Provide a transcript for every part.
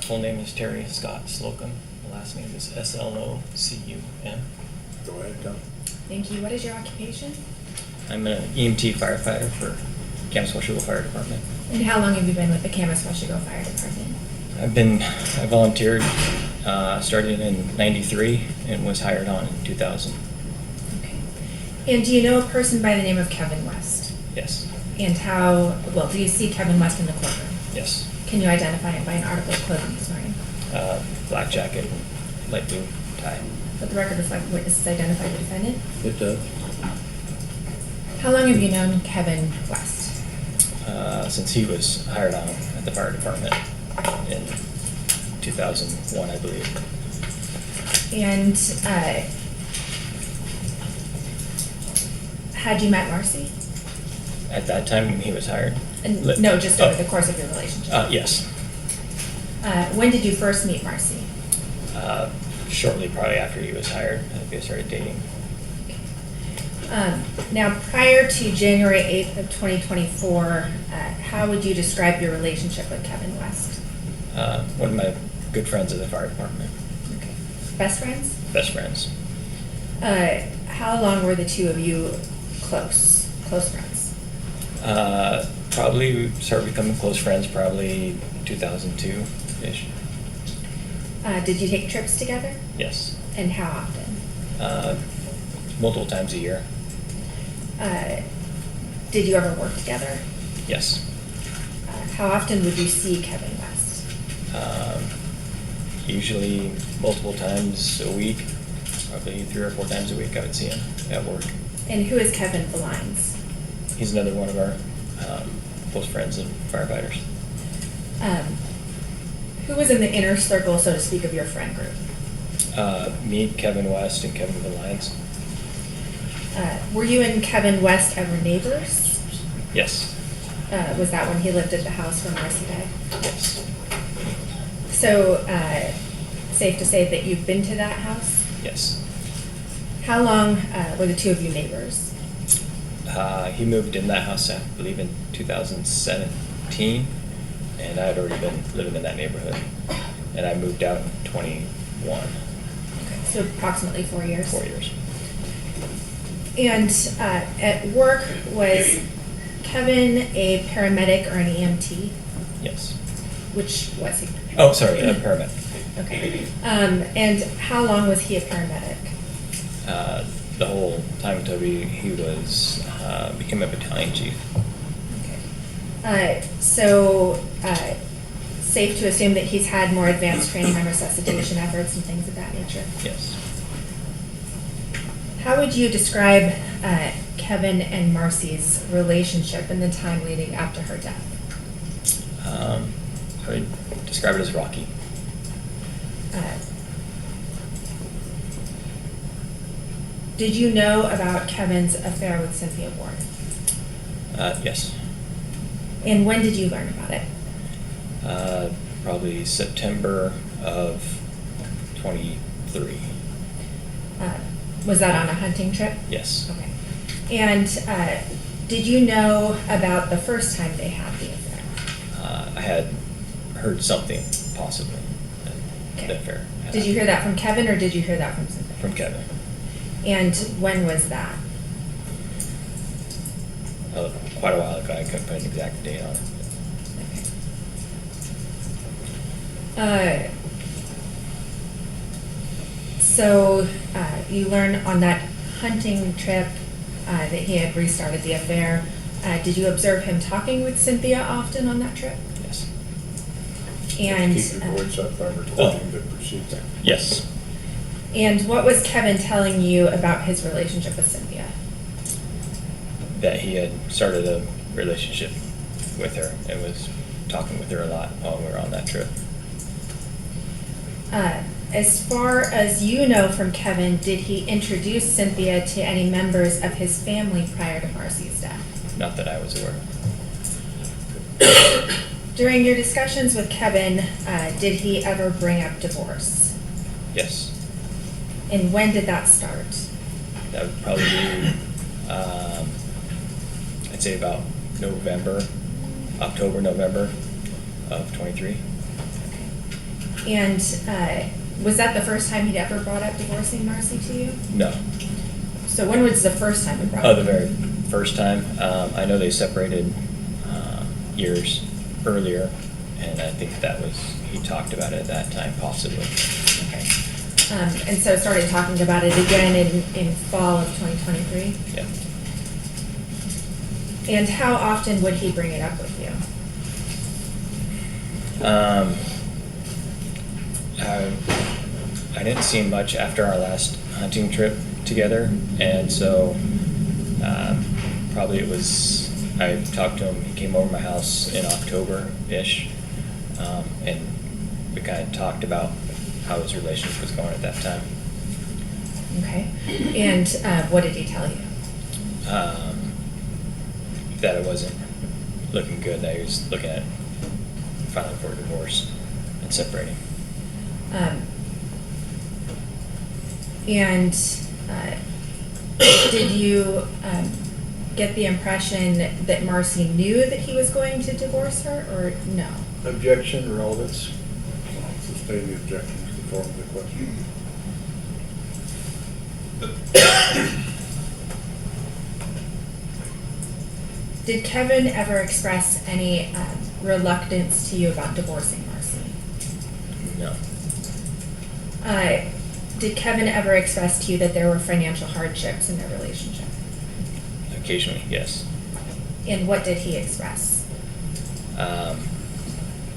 full name is Terry Scott Slocum. The last name is Slocum. Go ahead, Tom. Thank you. What is your occupation? I'm an EMT firefighter for Kamas-Washougal Fire Department. And how long have you been with the Kamas-Washougal Fire Department? I volunteered, started in '93 and was hired on in 2000. Okay. And do you know a person by the name of Kevin West? Yes. And do you see Kevin West in the courtroom? Yes. Can you identify him by an article of clothing he's wearing? Black jacket, light blue tie. Let the record reflect witnesses identify the defendant. It does. How long have you known Kevin West? Since he was hired on at the fire department in 2001, I believe. And had you met Marcy? At that time when he was hired? No, just over the course of your relationship. Yes. When did you first meet Marcy? Shortly, probably after he was hired. I think they started dating. Now, prior to January 8th of 2024, how would you describe your relationship with Kevin West? One of my good friends of the fire department. Okay. Best friends? Best friends. How long were the two of you close friends? Probably we started becoming close friends probably 2002-ish. Did you take trips together? Yes. And how often? Multiple times a year. Did you ever work together? Yes. How often would you see Kevin West? Usually multiple times a week, probably 3 or 4 times a week I would see him at work. And who is Kevin Valines? He's another one of our close friends and firefighters. Who was in the inner circle, so to speak, of your friend group? Me, Kevin West, and Kevin Valines. Were you and Kevin West ever neighbors? Yes. Was that when he lived at the house where Marcy died? Yes. So, safe to say that you've been to that house? Yes. How long were the two of you neighbors? He moved in that house, I believe, in 2017, and I had already been living in that neighborhood. And I moved out in 21. Okay, so approximately 4 years? 4 years. And at work, was Kevin a paramedic or an EMT? Yes. Which was he? Oh, sorry, a paramedic. Okay. And how long was he a paramedic? The whole time until he was became a battalion chief. Okay. So safe to assume that he's had more advanced training on resuscitation efforts and things of that nature? Yes. How would you describe Kevin and Marcy's relationship in the time leading up to her death? I would describe it as rocky. Did you know about Kevin's affair with Cynthia Ward? Yes. And when did you learn about it? Probably September of 23. Was that on a hunting trip? Yes. Okay. And did you know about the first time they had the affair? I had heard something, possibly, Okay. the affair. Did you hear that from Kevin or did you hear that from Cynthia? From Kevin. And when was that? Quite a while ago. I couldn't put an exact date on it. Okay. So you learned on that hunting trip that he had restarted the affair. Did you observe him talking with Cynthia often on that trip? Yes. And Keep your voice up, I'm recording the proceeding. Yes. and what was Kevin telling you about his relationship with Cynthia? That he had started a relationship with her and was talking with her a lot while we were on that trip. As far as you know from Kevin, did he introduce Cynthia to any members of his family prior to Marcy's death? Not that I was aware of. During your discussions with Kevin, did he ever bring up divorce? Yes. And when did that start? That would probably be, I'd say about October, November of 23. And was that the first time he'd ever brought up divorcing Marcy to you? No. So when was the first time he brought Oh, up? the very first time. I know they separated years earlier, and I think that was, he talked about it at that time, possibly. Okay. And so started talking about it again in fall of 2023? Yeah. And how often would he bring it up with you? I didn't see him much after our last hunting trip together, and so probably it was, I talked to him, he came over to my house in October-ish, and we kind of talked about how his relationship was going at that time. Okay. And what did he tell you? That it wasn't looking good, that he was looking at filing for a divorce and separating. And did you get the impression that Marcy knew that he was going to divorce her, or no? Objection, relevance. Sustain the objection to the form of the question. Did Kevin ever express any reluctance to you about divorcing Marcy? No. Did Kevin ever express to you that there were financial hardships in their relationship? Occasionally, yes. And what did he express?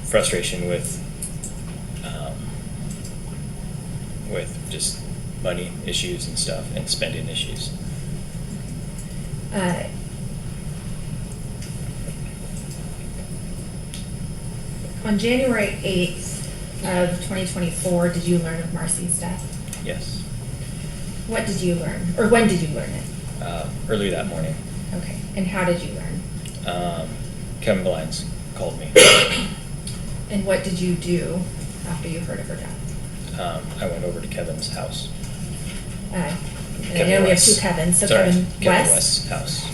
Frustration with just money issues and stuff, and spending issues. On January 8th of 2024, did you learn of Marcy's death? Yes. What did you learn, or when did you learn it? Early that morning, Okay, and how did you learn? Kevin Glines called me. And what did you do after you heard of her death? I went over to Kevin's house. And I Kevin know we have West. two Kevins, so Sorry, Kevin Kevin West. West's house.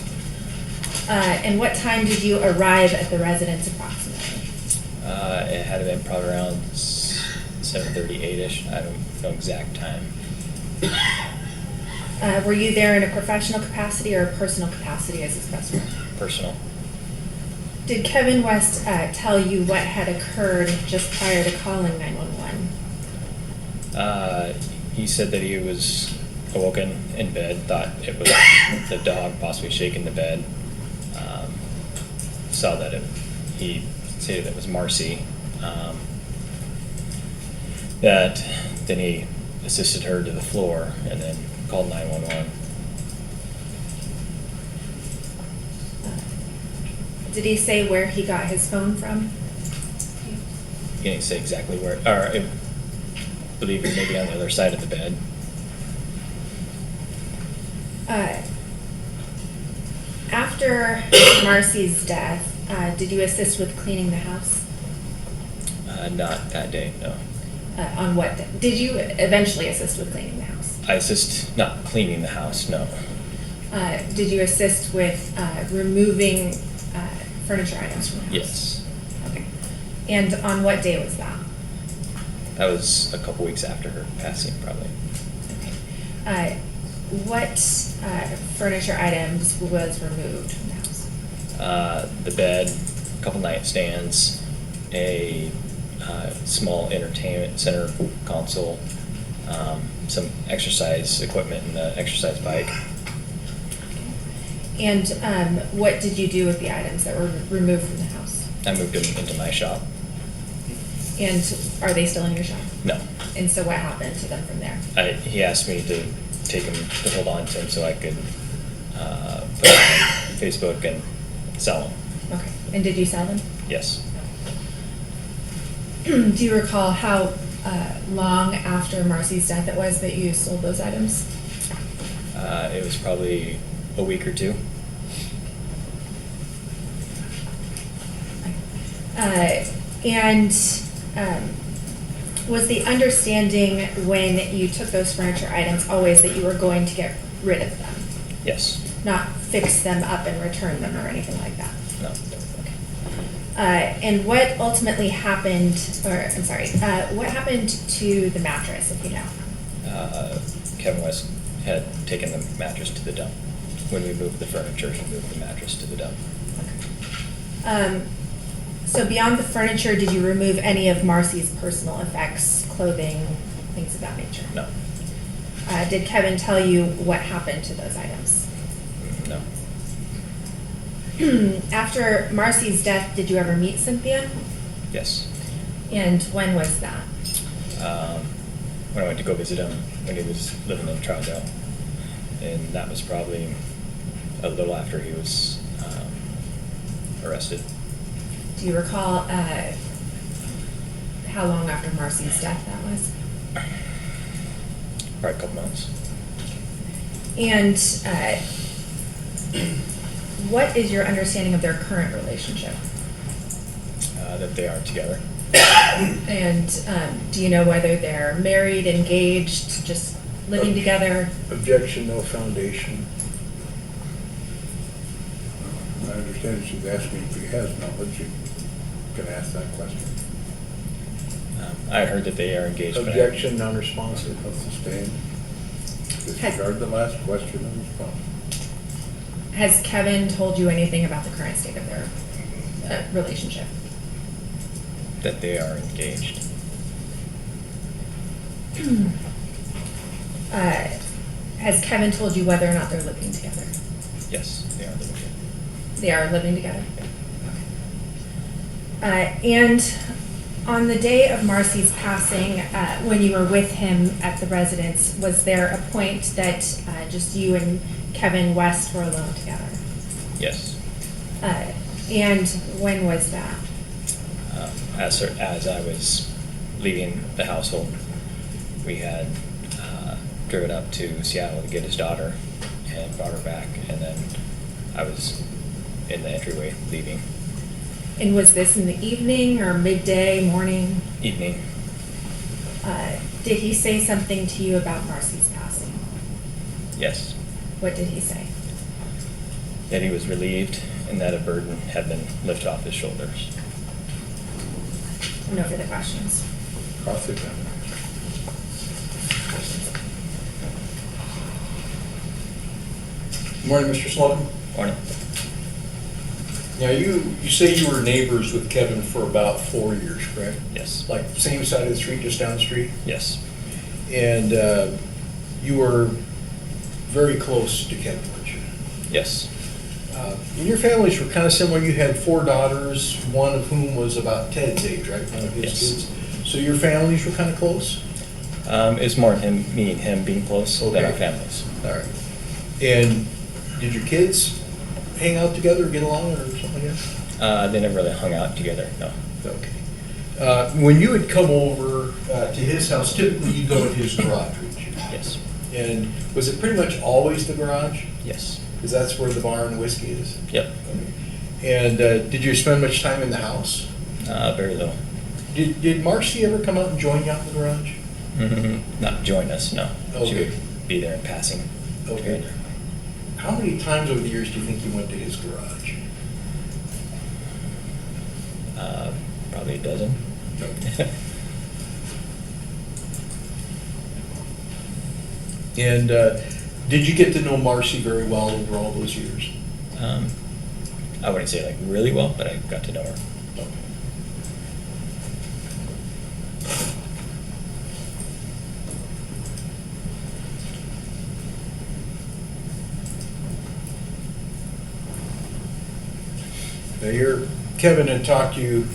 And what time did you arrive at the residence approximately? It had been probably around 7:38-ish. I don't know exact time. Were you there in a professional capacity or a personal capacity as his best friend? Personal. Did Kevin West tell you what had occurred just prior to calling 911? He said that he was awoken in bed, thought it was the dog possibly shaking the bed. Saw that he stated that it was Marcy. That then he assisted her to the floor and then called 911. Did he say where he got his phone from? He didn't say exactly where, or I believe it may be on the other side of the bed. After Marcy's death, did you assist with cleaning the house? Not that day, no. On what day? Did you eventually assist with cleaning the house? I assist, not cleaning the house, no. Did you assist with removing furniture items from the house? Yes. Okay. And on what day was that? That was a couple weeks after her passing, probably. Okay. What furniture items was removed from the house? The bed, a couple nightstands, a small entertainment center console, some exercise equipment and the exercise bike. And what did you do with the items that were removed from the house? I moved them into my shop. And are they still in your shop? No. And so what happened to them from there? He asked me to take them, to hold on to them so I could put them on Facebook and sell them. Okay. And did you sell them? Yes. Do you recall how long after Marcy's death it was that you sold those items? It was probably a week or two. And was the understanding when you took those furniture items always that you were going to get rid of them? Yes. Not fix them up and return them or anything like that? No. And what ultimately happened, what happened to the mattress, if you know? Kevin West had taken the mattress to the dump. When we moved the furniture, he moved the mattress to the dump. So beyond the furniture, did you remove any of Marcy's personal effects, clothing, things of that nature? No. Did Kevin tell you what happened to those items? No. After Marcy's death, did you ever meet Cynthia? Yes. And when was that? When I went to go visit him when he was living in Troutdale. And that was probably a little after he was arrested. Do you recall how long after Marcy's death that was? Probably a couple months. And what is your understanding of their current relationship? That they aren't together. And do you know whether they're married, engaged, just living together? Objection, no foundation. I understand she's asking if he has knowledge. You can ask that question. I heard that they are engaged. but I- Objection, non-responsive. I'll sustain. Disregard the last question and response. Has Kevin told you anything about the current state of their relationship? That they are engaged. Has Kevin told you whether or not they're living together? Yes, they are living together. They are living together? And on the day of Marcy's passing, when you were with him at the residence, was there a point that just you and Kevin West were alone together? Yes. And when was that? As I was leaving the household, we had driven up to Seattle to get his daughter and brought her back, and then I was in the entryway leaving. And was this in the evening or midday, morning? Evening. Did he say something to you about Marcy's passing? Yes. What did he say? That he was relieved and that a burden had been lifted off his shoulders. No further questions. Cross-examination. Morning, Mr. Slocum. Morning. Now, you say you were neighbors with Kevin for about 4 years, correct? Yes. Like same side of the street, just down the street? Yes. And you were very close to Kevin, weren't you? Yes. And your families were kind of similar. You had 4 daughters, one of whom was about Ted's age, right? One of his Yes. kids. So your families were kind of close? It's more me and him being close than our Okay. families. All right. And did your kids hang out together, get along, or something like that? They never really hung out together, no. Okay. When you would come over to his house, typically you go to his garage, wouldn't you? Yes. And was it pretty much always the garage? Yes. Because that's where the bar and whiskey is? Yep. Okay. And did you spend much time in the house? Very little. Did Marcy ever come out and join you out in the garage? Not join us, no. She Okay. would be there in passing. Okay. How many times over the years do you think you went to his garage? Probably a dozen. Okay. And did you get to know Marcy very well over all those years? I wouldn't say like really well, but I got to know her. Okay. Now, Kevin had talked to you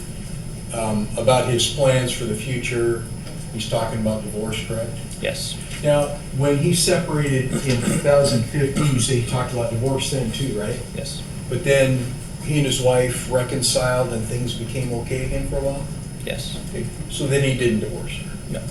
about his plans for the future. He's talking about divorce, correct? Yes. Now, when he separated in 2015, you say he talked about divorce then too, right? Yes. But then he and his wife reconciled and things became okay again for a while? Yes. Okay. So then he didn't divorce her? No.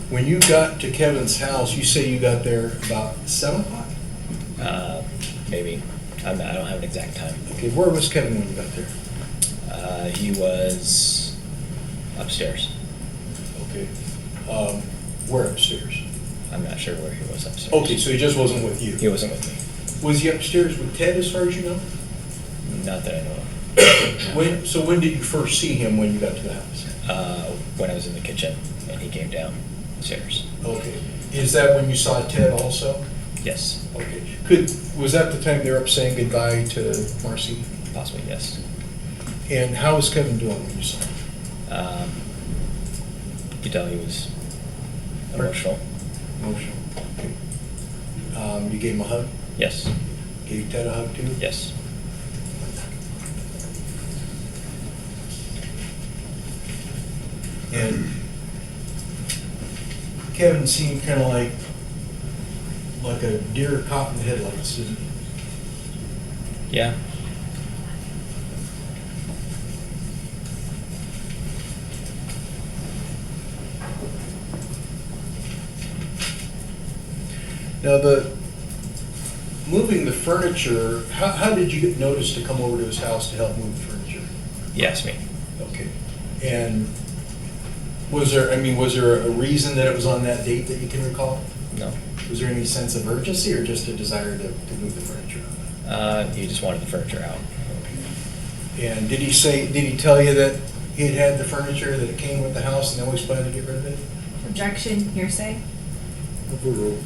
When you got to Kevin's house, you say you got there about 7 o'clock? Maybe. I don't have an exact time. Okay, where was Kevin when you got there? He was upstairs. Okay. Where upstairs? I'm not sure where he was upstairs. Okay, so he just wasn't with you? He wasn't with me. Was he upstairs with Ted, as far as you know? Not that I know of. So when did you first see him when you got to the house? When I was in the kitchen and he came downstairs. Okay. Is that when you saw Ted also? Yes, Okay. Was that the time they were up saying goodbye to Marcy? possibly, yes. And how was Kevin doing when you saw him? You could tell he was emotional. Emotional. Okay. You gave him a hug? Yes, Gave Ted a hug too? yes. And Kevin seemed kind of like a deer caught in the headlights, didn't he? Yeah. Now, moving the furniture, how did you get noticed to come over to his house to help move the furniture? He asked me. Okay. And was there a reason that it was on that date that you can recall? No. Was there any sense of urgency or just a desire to move the furniture? He just wanted the furniture out. And did he tell you that he had the furniture, that it came with the house and they always planned to get rid of it? Objection, hearsay? Overruled.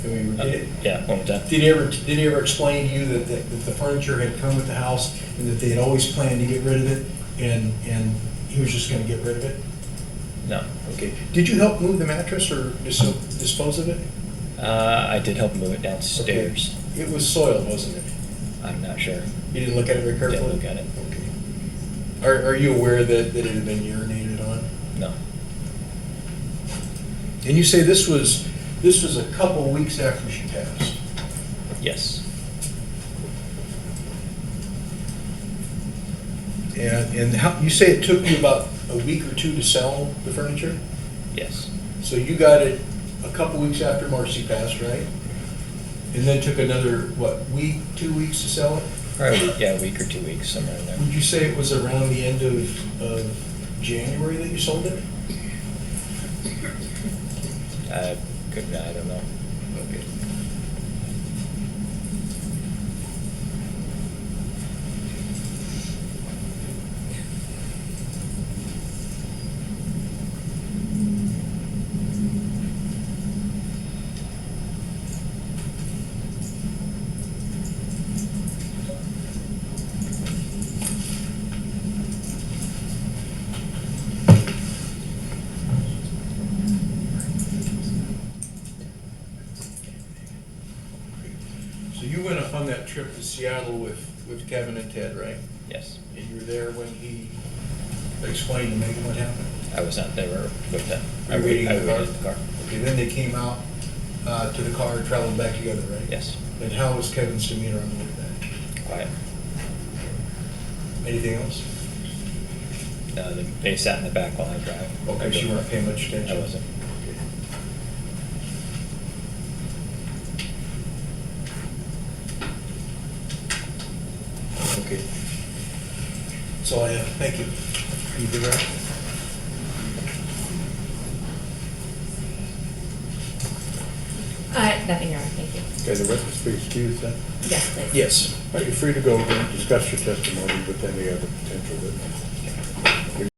I mean, Yeah, one more time. did he ever explain to you that the furniture had come with the house and that they had always planned to get rid of it and he was just gonna get rid of it? No. Okay. Did you help move the mattress or dispose of it? I did help him move it downstairs. Okay. It was soiled, wasn't it? I'm not sure. You didn't look at it very carefully? Didn't look at it. Okay. Are you aware that it had been urinated on? No. And you say this was a couple weeks after she passed? Yes. And how, you say it took you about a week or two to sell the furniture? Yes. So you got it a couple weeks after Marcy passed, right? And then took another, week, 2 weeks to sell it? Probably, yeah, a week or 2 weeks, somewhere in there. Would you say it was around the end of January that you sold it? I don't know. Okay. So you went up on that trip to Seattle with Kevin and Ted, right? Yes. And you were there when he explained to Megan what happened? I was not there with them. You were waiting in the car? waited in the car. Okay, then they came out to the car and traveled back together, right? Yes. And how was Kevin's demeanor on the way back? Quiet. Anything else? They sat in the back while I drive. Okay, so you weren't paying much attention? I wasn't. Okay. That's all I have. Thank you. You good, Ralph? Nothing wrong, thank you. Okay, the witness be excused then? Yes, please. Yes. Are you free to go and discuss your testimony with any other potential witness?